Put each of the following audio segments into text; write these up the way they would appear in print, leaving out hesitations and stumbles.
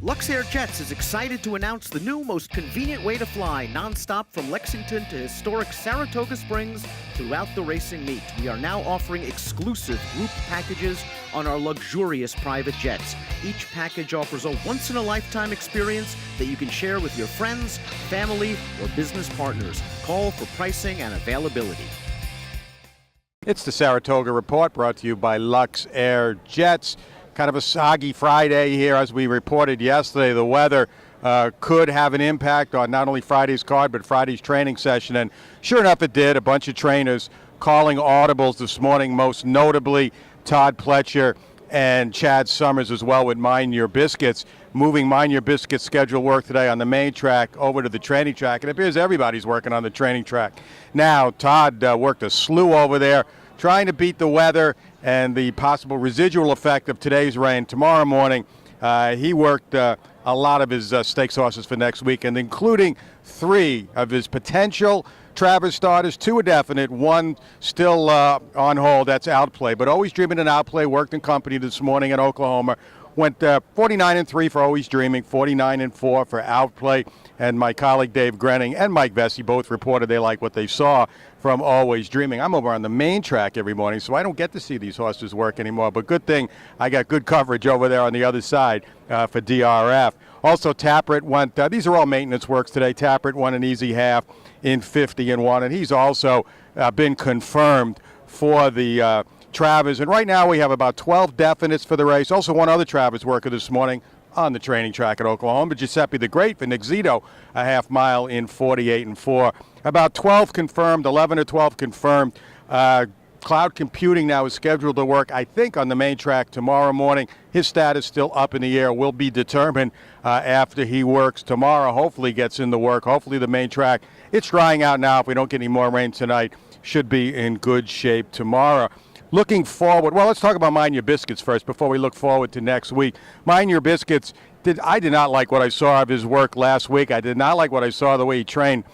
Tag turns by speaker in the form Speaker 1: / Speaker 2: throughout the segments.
Speaker 1: LuxAir Jets is excited to announce the new, most convenient way to fly nonstop from Lexington to historic Saratoga Springs throughout the racing meet. We are now offering exclusive group packages on our luxurious private jets. Each package offers a once-in-a-lifetime experience that you can share with your friends, family, or business partners. Call for pricing and availability.
Speaker 2: It's the Saratoga Report, brought to you by LuxAir Jets. Kind of a soggy Friday here, as we reported yesterday. The weather could have an impact on not only Friday's card, but Friday's training session. And sure enough, it did. A bunch of trainers calling audibles this morning, most notably Todd Pletcher and Chad Summers as well with Mind Your Biscuits, moving Mind Your Biscuits schedule work today on the main track over to the training track. It appears everybody's working on the training track. Now, Todd worked a slew over there, trying to beat the weather and the possible residual effect of today's rain. Tomorrow morning, he worked a lot of his steak sauces for next week, and including 3 of his potential Travers starters, 2 are definite, 1 still on hold. That's Outplay. But Always Dreaming and Outplay worked in company this morning in Oklahoma. Went 49-3 for Always Dreaming, 49-4 for Outplay. And my colleague Dave Grenning and Mike Vesey both reported they like what they saw from Always Dreaming. I'm over on the main track every morning, so I don't get to see these horses work anymore. But good thing I got good coverage over there on the other side for DRF. Also, Tappert went, these are all maintenance works today. Tappert won an easy half in 50-1, and he's also been confirmed for the Travers. And right now we have about 12 definites for the race. Also, one other Travers worker this morning on the training track at Oklahoma, Giuseppe the Great for Nick Zito, a half mile in 48-4. About 12 confirmed, 11 or 12 confirmed. Cloud Computing now is scheduled to work, I think, on the main track tomorrow morning. His status still up in the air, will be determined after he works tomorrow. Hopefully gets into work. Hopefully the main track, it's drying out now. If we don't get any more rain tonight, should be in good shape tomorrow. Looking forward, well, let's talk about Mind Your Biscuits first before we look forward to next week. Mind Your Biscuits, I did not like what I saw of his work last week. I did not like what I saw the way he trained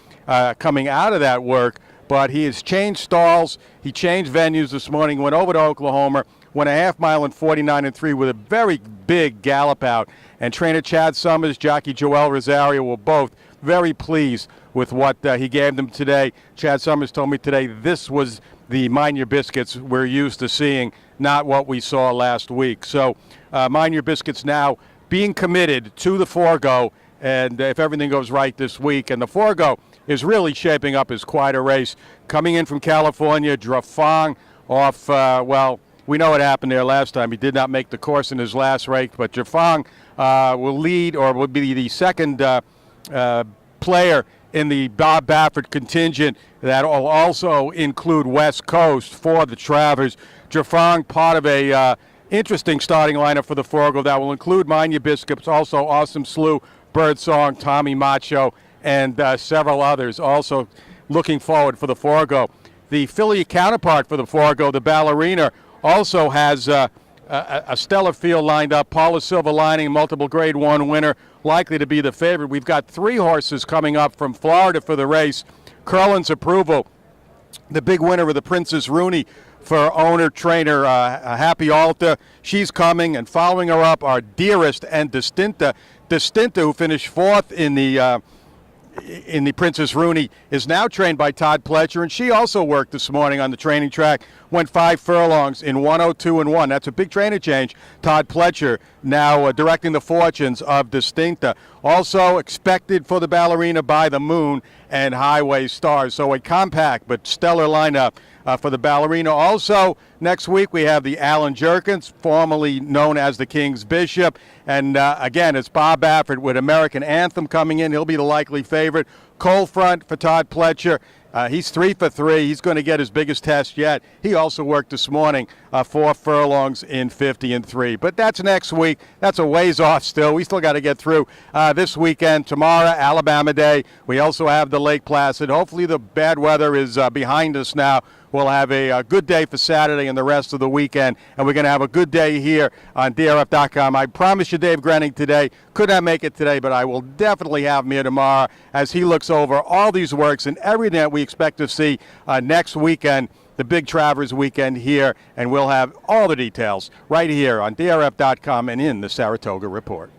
Speaker 2: coming out of that work. But he has changed stalls. He changed venues this morning, went over to Oklahoma, went a half mile in 49-3 with a very big gallop out. And trainer Chad Summers, jockey Joel Rosario were both very pleased with what he gave them today. Chad Summers told me today this was the Mind Your Biscuits we're used to seeing, not what we saw last week. So Mind Your Biscuits now being committed to the Forgo, and if everything goes right this week. And the Forgo is really shaping up as quite a race. Coming in from California, Drafong off, well, we know what happened there last time. He did not make the course in his last race, but Drafong will lead, or will be the second player in the Bob Baffert contingent that will also include West Coast for the Travers. Drafong, part of a interesting starting lineup for the Forgo that will include Mind Your Biscuits, also Awesome Slew, Birdsong, Tommy Macho, and several others. Also looking forward for the Forgo. The Philly counterpart for the Forgo, the Ballerina, also has a stellar field lined up. Paula Silver Lining, multiple Grade 1 winner, likely to be the favorite. We've got 3 horses coming up from Florida for the race. Curlin's Approval, the big winner of the Princess Rooney for owner-trainer Happy Alta. She's coming, and following her up are Dearest and Distinta. Distinta, who finished 4th in the Princess Rooney, is now trained by Todd Pletcher, and she also worked this morning on the training track, went 5 furlongs in 102-1. That's a big trainer change. Todd Pletcher now directing the fortunes of Distinta. Also expected for the Ballerina by the Moon and Highway Stars. So a compact but stellar lineup for the Ballerina. Also, next week we have the Alan Jerkins, formerly known as the King's Bishop. And again, it's Bob Baffert with American Anthem coming in. He'll be the likely favorite. Cold Front for Todd Pletcher. He's 3 for 3. He's going to get his biggest test yet. He also worked this morning 4 furlongs in 50-3. But that's next week. That's a ways off still. We still got to get through this weekend. Tomorrow, Alabama Day. We also have the Lake Placid. Hopefully the bad weather is behind us now. We'll have a good day for Saturday and the rest of the weekend, and we're going to have a good day here on DRF.com. I promise you Dave Grenning today. Could not make it today, but I will definitely have him here tomorrow as he looks over all these works and everything that we expect to see next weekend, the big Travers weekend here, and we'll have all the details right here on DRF.com and in the Saratoga Report.